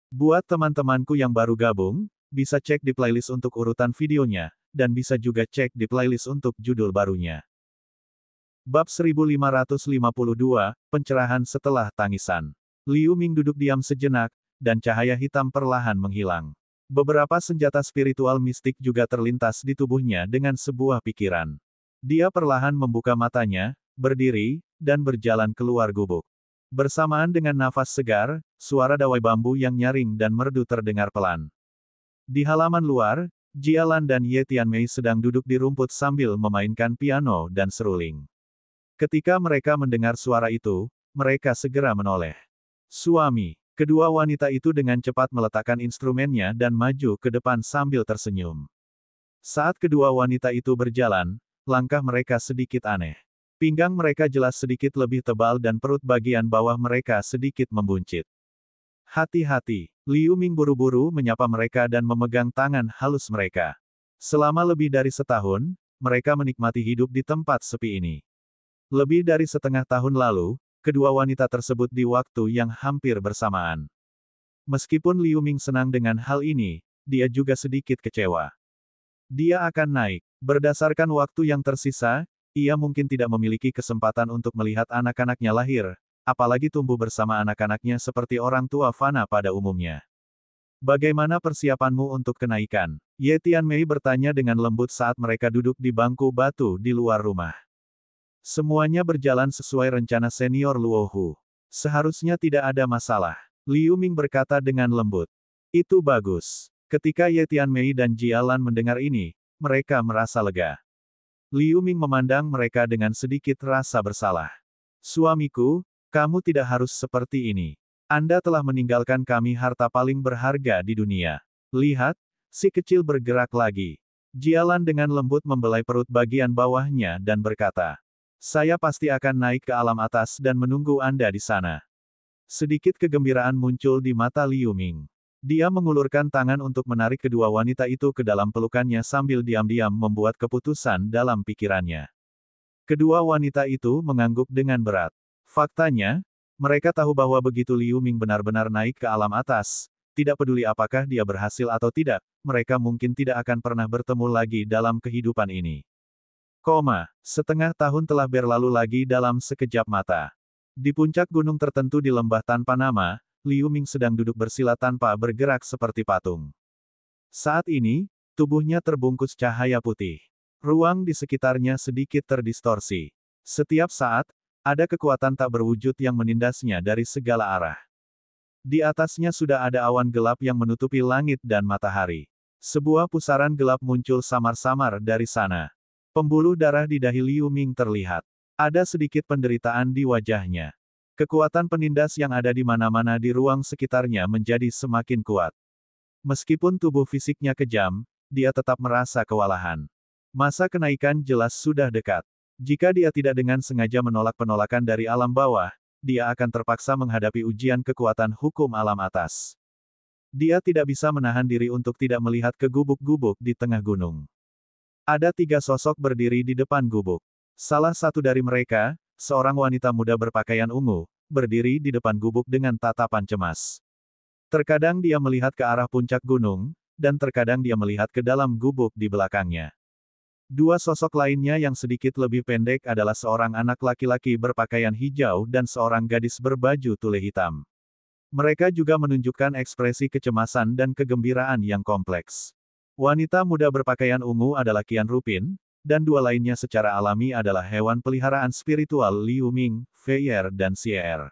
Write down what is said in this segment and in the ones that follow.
Buat teman-temanku yang baru gabung, bisa cek di playlist untuk urutan videonya, dan bisa juga cek di playlist untuk judul barunya. Bab 1552, Pencerahan setelah tangisan. Liu Ming duduk diam sejenak, dan cahaya hitam perlahan menghilang. Beberapa senjata spiritual mistik juga terlintas di tubuhnya dengan sebuah pikiran. Dia perlahan membuka matanya, berdiri, dan berjalan keluar gubuk. Bersamaan dengan nafas segar, suara dawai bambu yang nyaring dan merdu terdengar pelan. Di halaman luar, Jialan dan Ye Tianmei sedang duduk di rumput sambil memainkan piano dan seruling. Ketika mereka mendengar suara itu, mereka segera menoleh. Suami, kedua wanita itu dengan cepat meletakkan instrumennya dan maju ke depan sambil tersenyum. Saat kedua wanita itu berjalan, langkah mereka sedikit aneh. Pinggang mereka jelas sedikit lebih tebal dan perut bagian bawah mereka sedikit membuncit. Hati-hati, Liu Ming buru-buru menyapa mereka dan memegang tangan halus mereka. Selama lebih dari setahun, mereka menikmati hidup di tempat sepi ini. Lebih dari setengah tahun lalu, kedua wanita tersebut di waktu yang hampir bersamaan. Meskipun Liu Ming senang dengan hal ini, dia juga sedikit kecewa. Dia akan naik. Berdasarkan waktu yang tersisa, ia mungkin tidak memiliki kesempatan untuk melihat anak-anaknya lahir, apalagi tumbuh bersama anak-anaknya seperti orang tua fana pada umumnya. Bagaimana persiapanmu untuk kenaikan? Ye Tianmei bertanya dengan lembut saat mereka duduk di bangku batu di luar rumah. Semuanya berjalan sesuai rencana senior Luohu. Seharusnya tidak ada masalah. Liu Ming berkata dengan lembut. Itu bagus. Ketika Ye Tianmei dan Jialan mendengar ini, mereka merasa lega. Liu Ming memandang mereka dengan sedikit rasa bersalah. Suamiku, kamu tidak harus seperti ini. Anda telah meninggalkan kami harta paling berharga di dunia. Lihat, si kecil bergerak lagi. Jialan dengan lembut membelai perut bagian bawahnya dan berkata, saya pasti akan naik ke alam atas dan menunggu Anda di sana. Sedikit kegembiraan muncul di mata Liu Ming. Dia mengulurkan tangan untuk menarik kedua wanita itu ke dalam pelukannya sambil diam-diam membuat keputusan dalam pikirannya. Kedua wanita itu mengangguk dengan berat. Faktanya, mereka tahu bahwa begitu Liu Ming benar-benar naik ke alam atas, tidak peduli apakah dia berhasil atau tidak, mereka mungkin tidak akan pernah bertemu lagi dalam kehidupan ini. Setengah tahun telah berlalu lagi dalam sekejap mata. Di puncak gunung tertentu di lembah tanpa nama, Liu Ming sedang duduk bersila tanpa bergerak seperti patung. Saat ini, tubuhnya terbungkus cahaya putih. Ruang di sekitarnya sedikit terdistorsi. Setiap saat, ada kekuatan tak berwujud yang menindasnya dari segala arah. Di atasnya sudah ada awan gelap yang menutupi langit dan matahari. Sebuah pusaran gelap muncul samar-samar dari sana. Pembuluh darah di dahi Liu Ming terlihat. Ada sedikit penderitaan di wajahnya. Kekuatan penindas yang ada di mana-mana di ruang sekitarnya menjadi semakin kuat. Meskipun tubuh fisiknya kejam, dia tetap merasa kewalahan. Masa kenaikan jelas sudah dekat. Jika dia tidak dengan sengaja menolak penolakan dari alam bawah, dia akan terpaksa menghadapi ujian kekuatan hukum alam atas. Dia tidak bisa menahan diri untuk tidak melihat ke gubuk-gubuk di tengah gunung. Ada 3 sosok berdiri di depan gubuk. Salah satu dari mereka, seorang wanita muda berpakaian ungu, berdiri di depan gubuk dengan tatapan cemas. Terkadang dia melihat ke arah puncak gunung, dan terkadang dia melihat ke dalam gubuk di belakangnya. 2 sosok lainnya yang sedikit lebih pendek adalah seorang anak laki-laki berpakaian hijau dan seorang gadis berbaju tule hitam. Mereka juga menunjukkan ekspresi kecemasan dan kegembiraan yang kompleks. Wanita muda berpakaian ungu adalah Qian Rupin, dan 2 lainnya secara alami adalah hewan peliharaan spiritual Liu Ming, Feier dan Xier.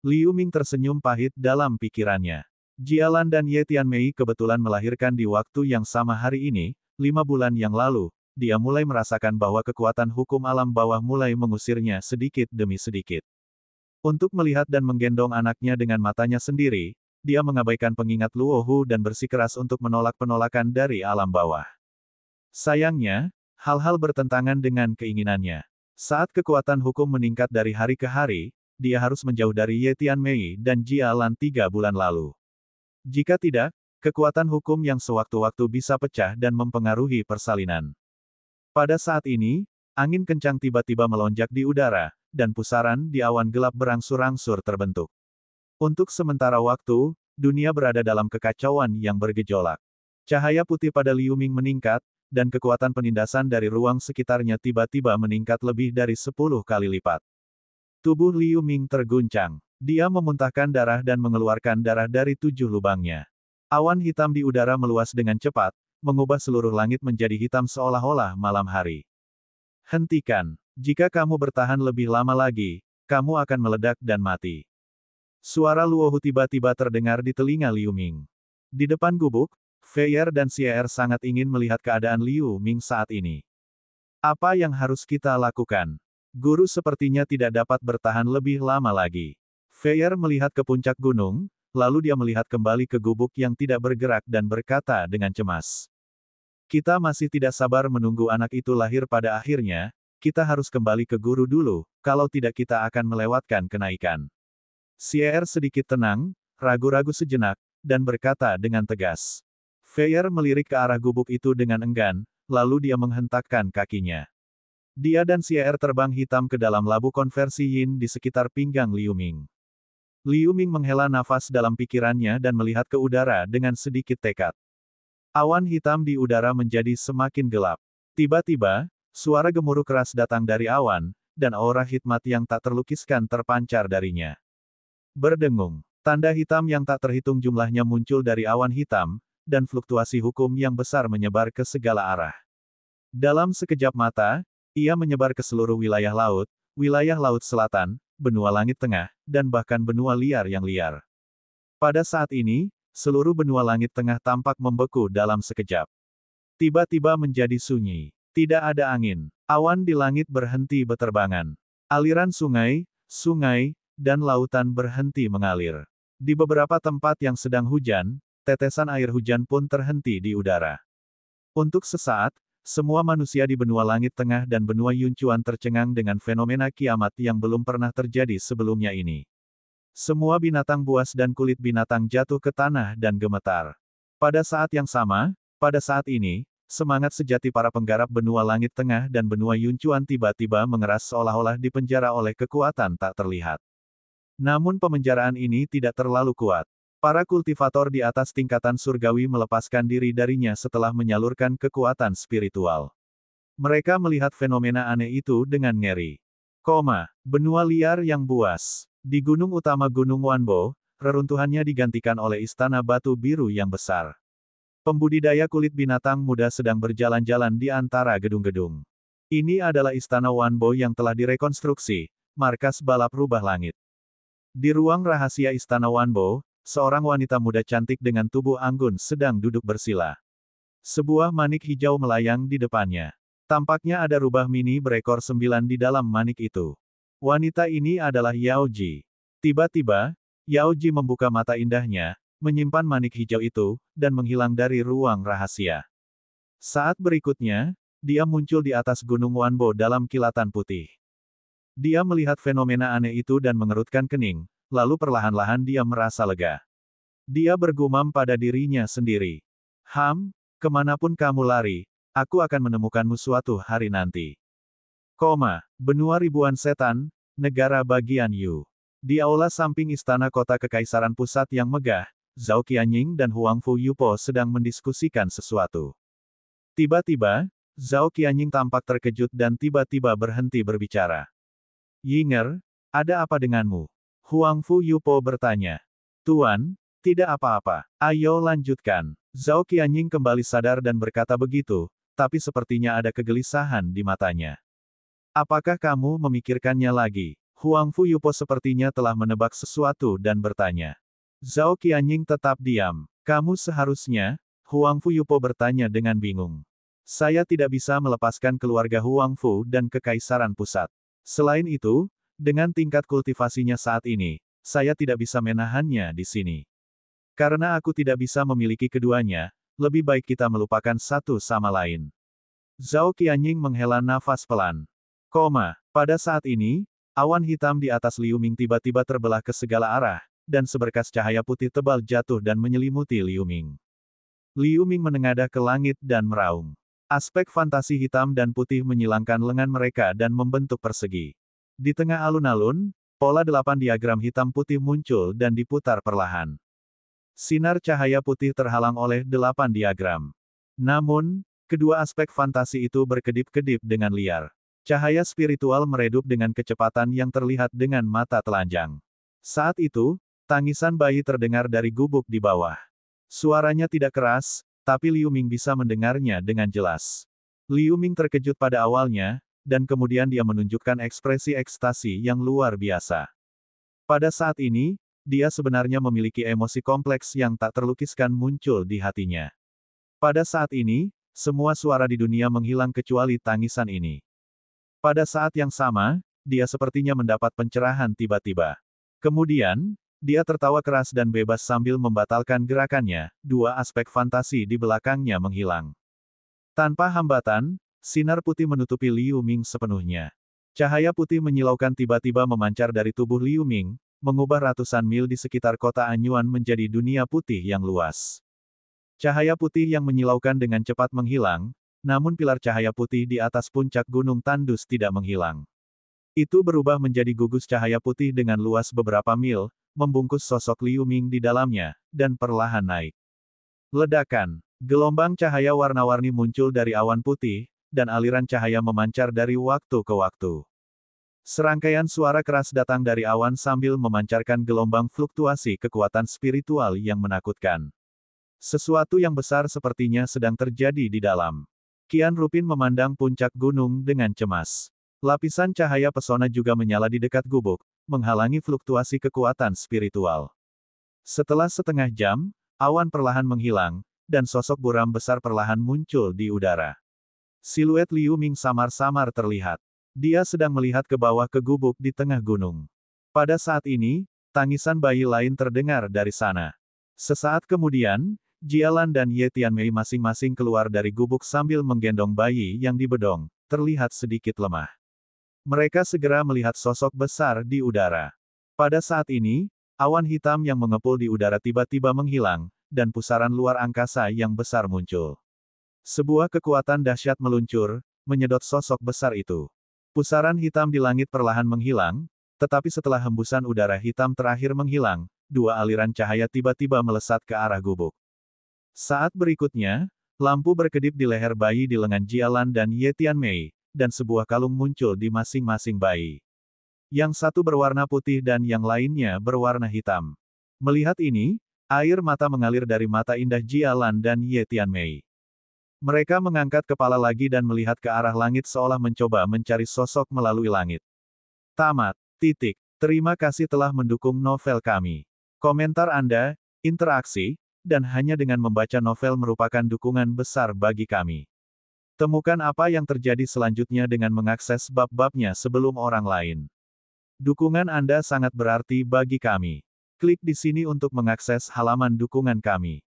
Liu Ming tersenyum pahit dalam pikirannya. Jialan dan Ye Tianmei kebetulan melahirkan di waktu yang sama hari ini, 5 bulan yang lalu, dia mulai merasakan bahwa kekuatan hukum alam bawah mulai mengusirnya sedikit demi sedikit. Untuk melihat dan menggendong anaknya dengan matanya sendiri, dia mengabaikan pengingat Luohu dan bersikeras untuk menolak penolakan dari alam bawah. Sayangnya, hal-hal bertentangan dengan keinginannya. Saat kekuatan hukum meningkat dari hari ke hari, dia harus menjauh dari Ye Tianmei dan Jialan 3 bulan lalu. Jika tidak, kekuatan hukum yang sewaktu-waktu bisa pecah dan mempengaruhi persalinan. Pada saat ini, angin kencang tiba-tiba melonjak di udara, dan pusaran di awan gelap berangsur-angsur terbentuk. Untuk sementara waktu, dunia berada dalam kekacauan yang bergejolak. Cahaya putih pada Liu Ming meningkat, dan kekuatan penindasan dari ruang sekitarnya tiba-tiba meningkat lebih dari 10 kali lipat. Tubuh Liu Ming terguncang. Dia memuntahkan darah dan mengeluarkan darah dari 7 lubangnya. Awan hitam di udara meluas dengan cepat, mengubah seluruh langit menjadi hitam seolah-olah malam hari. Hentikan. Jika kamu bertahan lebih lama lagi, kamu akan meledak dan mati. Suara Luohu tiba-tiba terdengar di telinga Liu Ming. Di depan gubuk, Feier dan Xier sangat ingin melihat keadaan Liu Ming saat ini. Apa yang harus kita lakukan? Guru sepertinya tidak dapat bertahan lebih lama lagi. Feier melihat ke puncak gunung, lalu dia melihat kembali ke gubuk yang tidak bergerak dan berkata dengan cemas. Kita masih tidak sabar menunggu anak itu lahir pada akhirnya, kita harus kembali ke guru dulu, kalau tidak kita akan melewatkan kenaikan. Xier sedikit tenang, ragu-ragu sejenak, dan berkata dengan tegas. Feier melirik ke arah gubuk itu dengan enggan, lalu dia menghentakkan kakinya. Dia dan Xier terbang hitam ke dalam labu konversi yin di sekitar pinggang Liu Ming. Liu Ming menghela nafas dalam pikirannya dan melihat ke udara dengan sedikit tekad. Awan hitam di udara menjadi semakin gelap. Tiba-tiba, suara gemuruh keras datang dari awan, dan aura hikmat yang tak terlukiskan terpancar darinya. Berdengung, tanda hitam yang tak terhitung jumlahnya muncul dari awan hitam, dan fluktuasi hukum yang besar menyebar ke segala arah. Dalam sekejap mata, ia menyebar ke seluruh wilayah laut selatan, benua langit tengah, dan bahkan benua liar yang liar. Pada saat ini, seluruh benua langit tengah tampak membeku dalam sekejap. Tiba-tiba menjadi sunyi. Tidak ada angin. Awan di langit berhenti beterbangan. Aliran sungai, dan lautan berhenti mengalir. Di beberapa tempat yang sedang hujan, tetesan air hujan pun terhenti di udara. Untuk sesaat, semua manusia di benua langit tengah dan benua Yunchuan tercengang dengan fenomena kiamat yang belum pernah terjadi sebelumnya ini. Semua binatang buas dan kulit binatang jatuh ke tanah dan gemetar. Pada saat yang sama, pada saat ini, semangat sejati para penggarap benua langit tengah dan benua Yunchuan tiba-tiba mengeras seolah-olah dipenjara oleh kekuatan tak terlihat. Namun pemenjaraan ini tidak terlalu kuat. Para kultivator di atas tingkatan surgawi melepaskan diri darinya setelah menyalurkan kekuatan spiritual. Mereka melihat fenomena aneh itu dengan ngeri. Benua liar yang buas. Di gunung utama Gunung Wanbo, reruntuhannya digantikan oleh istana batu biru yang besar. Pembudidaya kulit binatang muda sedang berjalan-jalan di antara gedung-gedung. Ini adalah istana Wanbo yang telah direkonstruksi, markas balap rubah langit. Di ruang rahasia istana Wanbo, seorang wanita muda cantik dengan tubuh anggun sedang duduk bersila. Sebuah manik hijau melayang di depannya. Tampaknya ada rubah mini berekor 9 di dalam manik itu. Wanita ini adalah Yao Ji. Tiba-tiba, Yao Ji membuka mata indahnya, menyimpan manik hijau itu, dan menghilang dari ruang rahasia. Saat berikutnya, dia muncul di atas gunung Wanbo dalam kilatan putih. Dia melihat fenomena aneh itu dan mengerutkan kening, lalu perlahan-lahan dia merasa lega. Dia bergumam pada dirinya sendiri. Kemanapun kamu lari, aku akan menemukanmu suatu hari nanti. Benua ribuan setan, negara bagian Yu. Di aula samping istana kota kekaisaran pusat yang megah, Zhao Qianying dan Huang Fu Yupo sedang mendiskusikan sesuatu. Tiba-tiba, Zhao Qianying tampak terkejut dan tiba-tiba berhenti berbicara. Yinger, ada apa denganmu? Huang Fu Yupo bertanya. Tuan, tidak apa-apa. Ayo lanjutkan. Zhao Qianying kembali sadar dan berkata begitu, tapi sepertinya ada kegelisahan di matanya. Apakah kamu memikirkannya lagi? Huang Fu Yupo sepertinya telah menebak sesuatu dan bertanya. Zhao Qianying tetap diam. Kamu seharusnya, Huang Fu Yupo bertanya dengan bingung. Saya tidak bisa melepaskan keluarga Huang Fu dan kekaisaran pusat. Selain itu, dengan tingkat kultivasinya saat ini, saya tidak bisa menahannya di sini. Karena aku tidak bisa memiliki keduanya, lebih baik kita melupakan satu sama lain. Zhao Qianying menghela nafas pelan. Pada saat ini, awan hitam di atas Liu Ming tiba-tiba terbelah ke segala arah, dan seberkas cahaya putih tebal jatuh dan menyelimuti Liu Ming. Liu Ming menengadah ke langit dan meraung. Aspek fantasi hitam dan putih menyilangkan lengan mereka dan membentuk persegi. Di tengah alun-alun, pola 8 diagram hitam putih muncul dan diputar perlahan. Sinar cahaya putih terhalang oleh 8 diagram. Namun, kedua aspek fantasi itu berkedip-kedip dengan liar. Cahaya spiritual meredup dengan kecepatan yang terlihat dengan mata telanjang. Saat itu, tangisan bayi terdengar dari gubuk di bawah. Suaranya tidak keras, tapi Liu Ming bisa mendengarnya dengan jelas. Liu Ming terkejut pada awalnya, dan kemudian dia menunjukkan ekspresi ekstasi yang luar biasa. Pada saat ini, dia sebenarnya memiliki emosi kompleks yang tak terlukiskan muncul di hatinya. Pada saat ini, semua suara di dunia menghilang kecuali tangisan ini. Pada saat yang sama, dia sepertinya mendapat pencerahan tiba-tiba. Kemudian, dia tertawa keras dan bebas sambil membatalkan gerakannya, dua aspek fantasi di belakangnya menghilang. Tanpa hambatan, sinar putih menutupi Liu Ming sepenuhnya. Cahaya putih menyilaukan tiba-tiba memancar dari tubuh Liu Ming, mengubah ratusan mil di sekitar kota Anyuan menjadi dunia putih yang luas. Cahaya putih yang menyilaukan dengan cepat menghilang, namun pilar cahaya putih di atas puncak gunung tandus tidak menghilang. Itu berubah menjadi gugus cahaya putih dengan luas beberapa mil, membungkus sosok Liu Ming di dalamnya, dan perlahan naik. Ledakan. Gelombang cahaya warna-warni muncul dari awan putih, dan aliran cahaya memancar dari waktu ke waktu. Serangkaian suara keras datang dari awan sambil memancarkan gelombang fluktuasi kekuatan spiritual yang menakutkan. Sesuatu yang besar sepertinya sedang terjadi di dalam. Qian Rupin memandang puncak gunung dengan cemas. Lapisan cahaya pesona juga menyala di dekat gubuk, menghalangi fluktuasi kekuatan spiritual. Setelah setengah jam, awan perlahan menghilang, dan sosok buram besar perlahan muncul di udara. Siluet Liu Ming samar-samar terlihat. Dia sedang melihat ke bawah ke gubuk di tengah gunung. Pada saat ini, tangisan bayi lain terdengar dari sana. Sesaat kemudian, Jialan dan Ye Tianmei masing-masing keluar dari gubuk sambil menggendong bayi yang dibedong, terlihat sedikit lemah. Mereka segera melihat sosok besar di udara. Pada saat ini, awan hitam yang mengepul di udara tiba-tiba menghilang, dan pusaran luar angkasa yang besar muncul. Sebuah kekuatan dahsyat meluncur, menyedot sosok besar itu. Pusaran hitam di langit perlahan menghilang, tetapi setelah hembusan udara hitam terakhir menghilang, dua aliran cahaya tiba-tiba melesat ke arah gubuk. Saat berikutnya, lampu berkedip di leher bayi di lengan Jialan dan Ye Tianmei, dan sebuah kalung muncul di masing-masing bayi. Yang satu berwarna putih dan yang lainnya berwarna hitam. Melihat ini, air mata mengalir dari mata indah Jialan dan Ye Tianmei. Mereka mengangkat kepala lagi dan melihat ke arah langit seolah mencoba mencari sosok melalui langit. Tamat. Terima kasih telah mendukung novel kami. Komentar Anda, interaksi, dan hanya dengan membaca novel merupakan dukungan besar bagi kami. Temukan apa yang terjadi selanjutnya dengan mengakses bab-babnya sebelum orang lain. Dukungan Anda sangat berarti bagi kami. Klik di sini untuk mengakses halaman dukungan kami.